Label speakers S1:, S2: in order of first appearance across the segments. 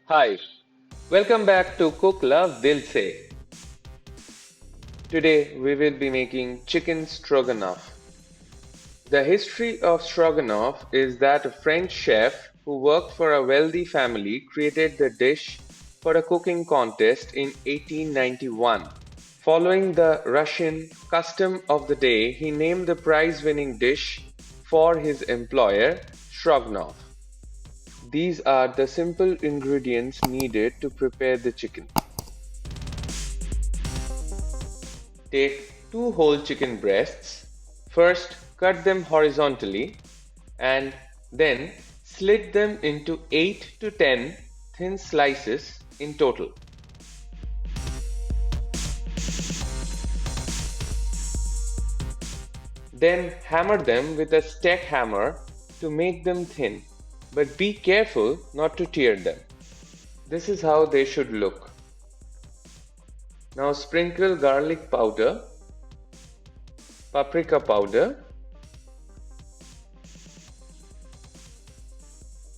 S1: Hi, welcome back to Cook Love Dil Se. Today we will be making chicken stroganoff. The history of stroganoff is that a French chef who worked for a wealthy family created the dish for a cooking contest in 1891. Following the Russian custom of the day, he named the prize-winning dish for his employer, Stroganoff. These are the simple ingredients needed to prepare the chicken. Take two whole chicken breasts. First, cut them horizontally and then slit them into 8 to 10 thin slices in total. Then hammer them with a stack hammer to make them thin, but be careful not to tear them. This is how they should look. Now sprinkle garlic powder, paprika powder,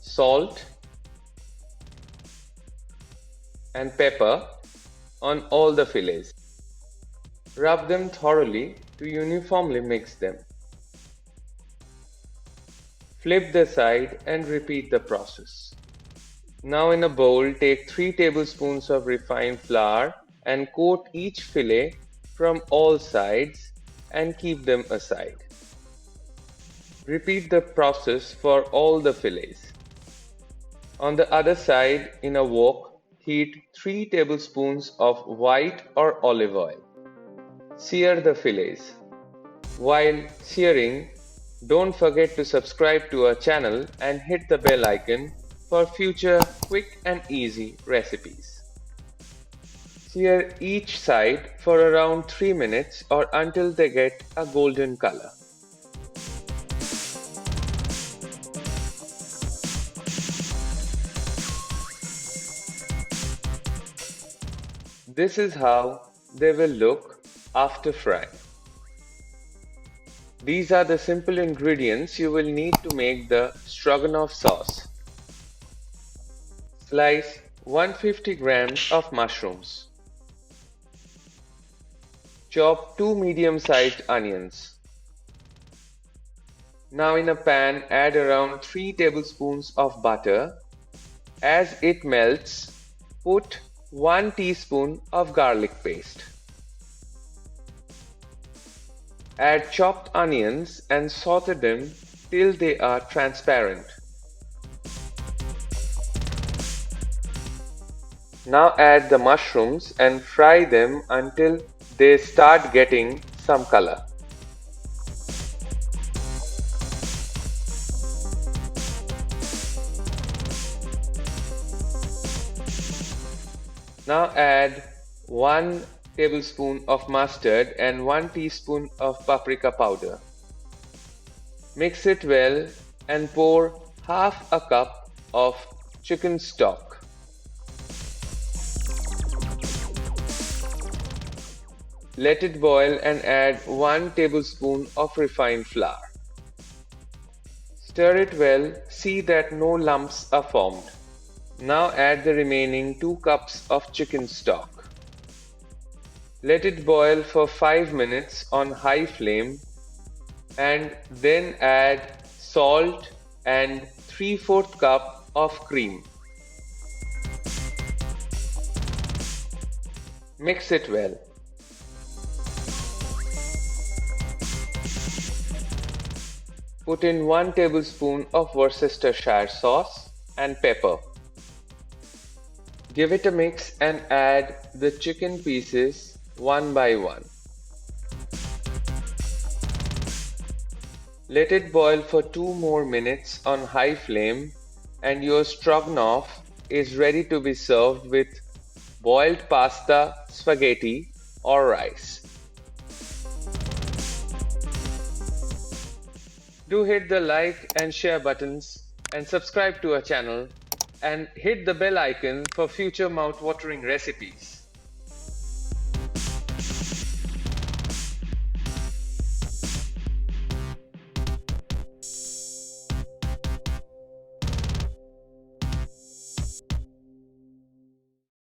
S1: salt and pepper on all the fillets. Rub them thoroughly to uniformly mix them. Flip the side and repeat the process. Now in a bowl, take 3 tablespoons of refined flour and coat each fillet from all sides and keep them aside. Repeat the process for all the fillets. On the other side, in a wok, heat 3 tablespoons of white or olive oil. Sear the fillets. While searing, don't forget to subscribe to our channel and hit the bell icon for future quick and easy recipes. Sear each side for around 3 minutes or until they get a golden color. This is how they will look after frying. These are the simple ingredients you will need to make the Stroganoff sauce. Slice 150 grams of mushrooms. Chop 2 medium-sized onions. Now in a pan, add around 3 tablespoons of butter. As it melts, put 1 teaspoon of garlic paste. Add chopped onions and saute them till they are transparent. Now add the mushrooms and fry them until they start getting some color. Now add 1 tablespoon of mustard and 1 teaspoon of paprika powder. Mix it well and pour half a cup of chicken stock. Let it boil and add 1 tablespoon of refined flour. Stir it well, see that no lumps are formed. Now add the remaining 2 cups of chicken stock. Let it boil for 5 minutes on high flame and then add salt and 3/4 cup of cream. Mix it well. Put in 1 tablespoon of Worcestershire sauce and pepper. Give it a mix and add the chicken pieces one by one. Let it boil for 2 more minutes on high flame and your stroganoff is ready to be served with boiled pasta, spaghetti or rice. Do hit the like and share buttons and subscribe to our channel and hit the bell icon for future mouth-watering recipes.